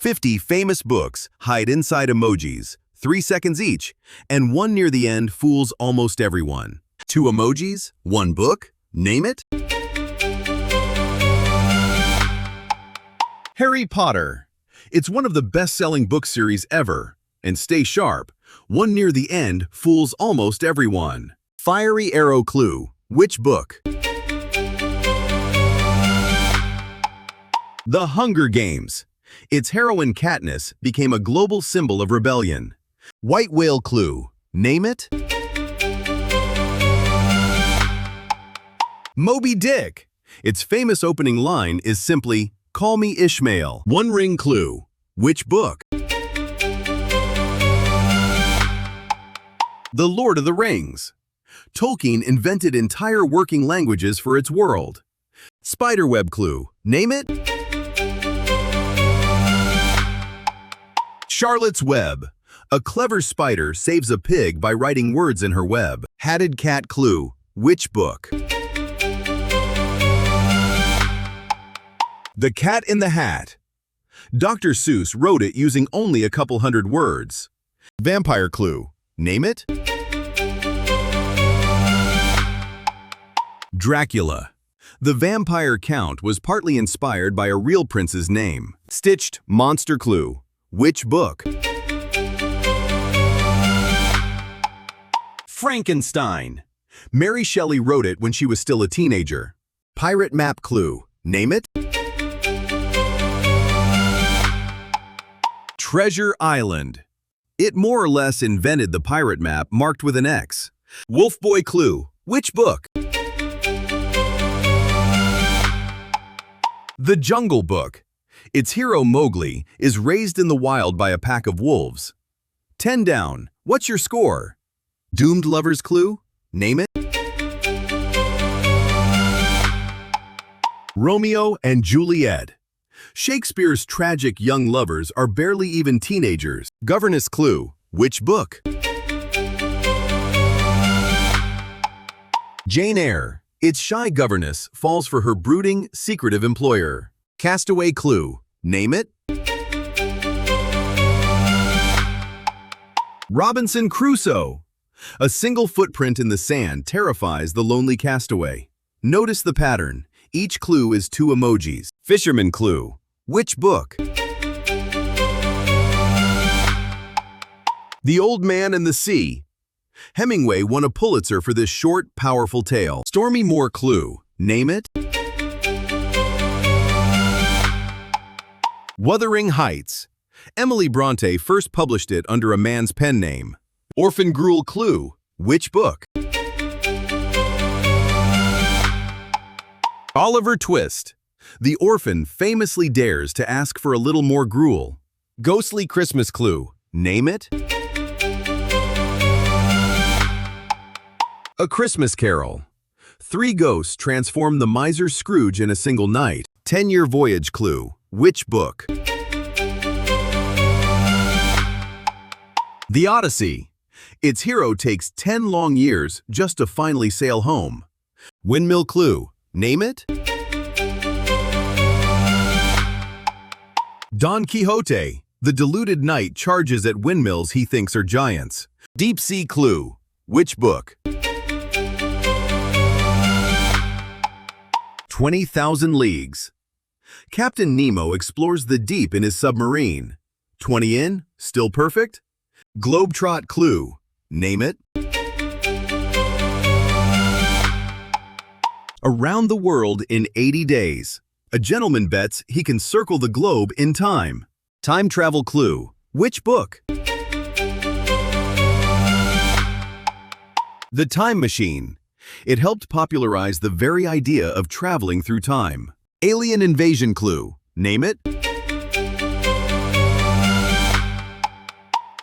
50 famous books hide inside emojis, 3 seconds each, and one near the end fools almost everyone. 2 emojis, 1 book, name it? Harry Potter. It's one of the best-selling book series ever. And stay sharp, one near the end fools almost everyone. Fiery arrow clue, which book? The Hunger Games. Its heroine Katniss became a global symbol of rebellion. White whale clue, name it? Moby Dick. Its famous opening line is simply, "Call me Ishmael." One ring clue, which book? The Lord of the Rings. Tolkien invented entire working languages for its world. Spiderweb clue, name it? Charlotte's Web. A clever spider saves a pig by writing words in her web. Hatted cat clue, which book? The Cat in the Hat. Dr. Seuss wrote it using only a couple hundred words. Vampire clue, name it? Dracula. The vampire count was partly inspired by a real prince's name. Stitched monster clue, which book? Frankenstein. Mary Shelley wrote it when she was still a teenager. Pirate map clue, name it? Treasure Island. It more or less invented the pirate map marked with an X. Wolf Boy clue, which book? The Jungle Book. Its hero Mowgli is raised in the wild by a pack of wolves. 10 down, what's your score? Doomed Lover's clue, name it? Romeo and Juliet. Shakespeare's tragic young lovers are barely even teenagers. Governess clue, which book? Jane Eyre. Its shy governess falls for her brooding, secretive employer. Castaway clue, name it? Robinson Crusoe. A single footprint in the sand terrifies the lonely castaway. Notice the pattern. Each clue is 2 emojis. Fisherman clue, which book? The Old Man and the Sea. Hemingway won a Pulitzer for this short, powerful tale. Stormy Moore clue, name it? Wuthering Heights. Emily Bronte first published it under a man's pen name. Orphan Gruel clue, which book? Oliver Twist. The orphan famously dares to ask for a little more gruel. Ghostly Christmas clue, name it? A Christmas Carol. 3 ghosts transform the miser Scrooge in a single night. 10-year voyage clue, which book? The Odyssey. Its hero takes 10 long years just to finally sail home. Windmill clue, name it? Don Quixote. The deluded knight charges at windmills he thinks are giants. Deep Sea clue, which book? 20,000 Leagues. Captain Nemo explores the deep in his submarine. 20 in, still perfect? Globetrot clue, name it? Around the world in 80 days. A gentleman bets he can circle the globe in time. Time travel clue, which book? The Time Machine. It helped popularize the very idea of traveling through time. Alien invasion clue, name it?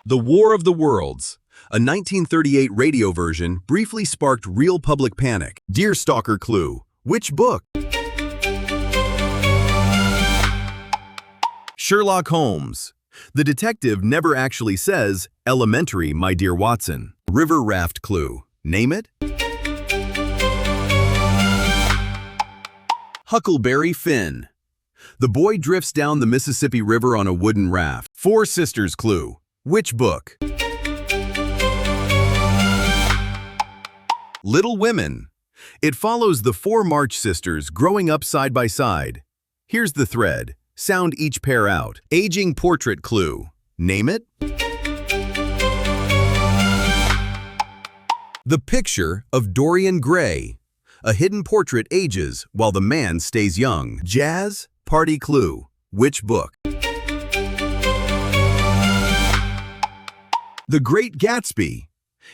The War of the Worlds. A 1938 radio version briefly sparked real public panic. Deerstalker clue, which book? Sherlock Holmes. The detective never actually says, "Elementary, my dear Watson." River raft clue, name it? Huckleberry Finn. The boy drifts down the Mississippi River on a wooden raft. Four Sisters clue. Which book? Little Women. It follows the four March sisters growing up side by side. Here's the thread. Sound each pair out. Aging portrait clue. Name it. The Picture of Dorian Gray. A hidden portrait ages while the man stays young. Jazz party clue. Which book? The Great Gatsby.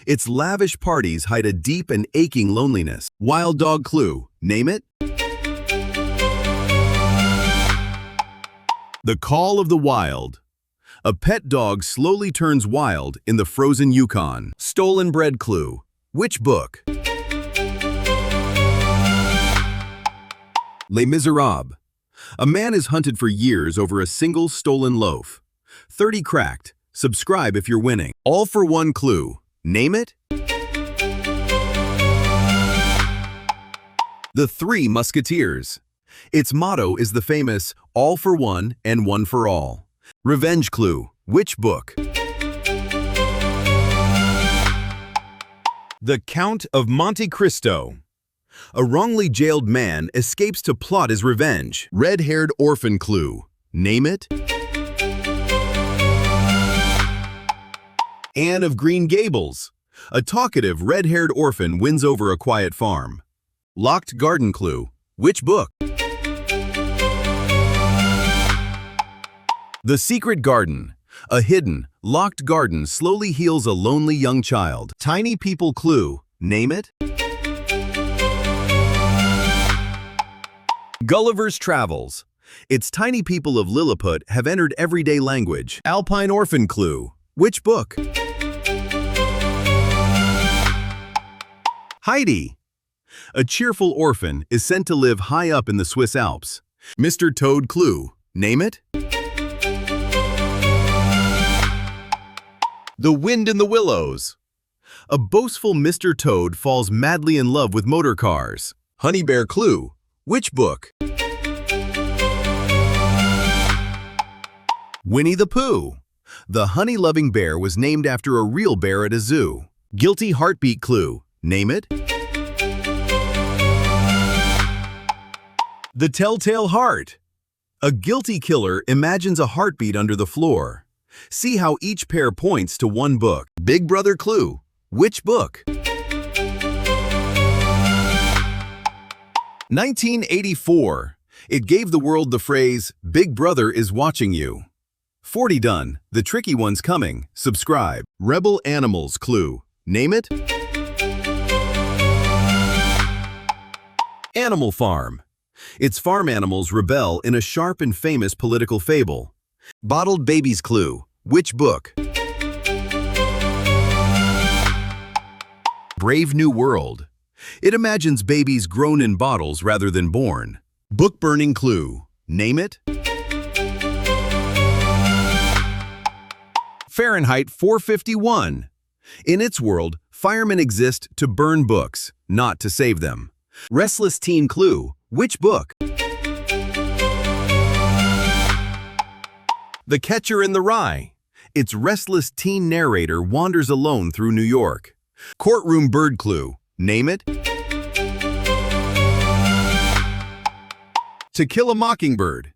Its lavish parties hide a deep and aching loneliness. Wild dog clue. Name it. The Call of the Wild. A pet dog slowly turns wild in the frozen Yukon. Stolen bread clue. Which book? Les Miserables. A man is hunted for years over a single stolen loaf. 30 cracked. Subscribe if you're winning. All for one clue. Name it. The Three Musketeers. Its motto is the famous all for one and one for all. Revenge clue. Which book? The Count of Monte Cristo. A wrongly jailed man escapes to plot his revenge. Red-haired orphan clue. Name it. Anne of Green Gables. A talkative red-haired orphan wins over a quiet farm. Locked garden clue. Which book? The Secret Garden. A hidden, locked garden slowly heals a lonely young child. Tiny people clue. Name it. Gulliver's Travels. Its tiny people of Lilliput have entered everyday language. Alpine orphan clue. Which book? Heidi. A cheerful orphan is sent to live high up in the Swiss Alps. Mr. Toad clue. Name it. The Wind in the Willows. A boastful Mr. Toad falls madly in love with motor cars. Honey Bear clue. Which book? Winnie the Pooh. The honey-loving bear was named after a real bear at a zoo. Guilty heartbeat clue. Name it. The Telltale Heart. A guilty killer imagines a heartbeat under the floor. See how each pair points to one book. Big Brother clue. Which book? 1984. It gave the world the phrase, Big Brother is watching you. 40 done. The tricky one's coming. Subscribe. Rebel Animals clue. Name it. Animal Farm. Its farm animals rebel in a sharp and famous political fable. Bottled Babies clue. Which book? Brave New World. It imagines babies grown in bottles rather than born. Book burning clue. Name it. Fahrenheit 451. In its world, firemen exist to burn books, not to save them. Restless teen clue. Which book? The Catcher in the Rye. Its restless teen narrator wanders alone through New York. Courtroom bird clue. Name it. To Kill a Mockingbird.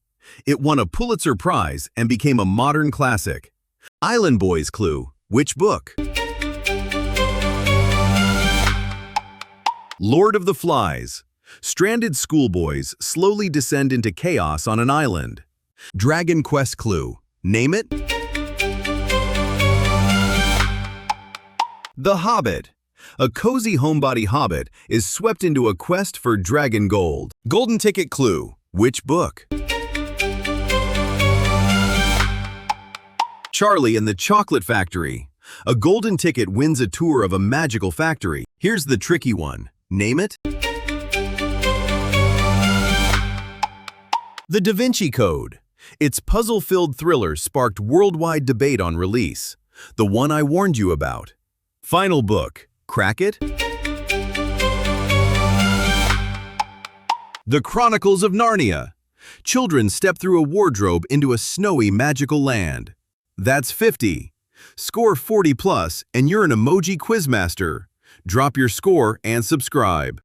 It won a Pulitzer Prize and became a modern classic. Island Boys clue. Which book? Lord of the Flies. Stranded schoolboys slowly descend into chaos on an island. Dragon Quest clue. Name it. The Hobbit. A cozy homebody hobbit is swept into a quest for dragon gold. Golden ticket clue. Which book? Charlie and the Chocolate Factory. A golden ticket wins a tour of a magical factory. Here's the tricky one. Name it. The Da Vinci Code. Its puzzle-filled thriller sparked worldwide debate on release. The one I warned you about. Final book. Crack it? The Chronicles of Narnia. Children step through a wardrobe into a snowy, magical land. That's 50. Score 40 plus and you're an emoji quizmaster. Drop your score and subscribe.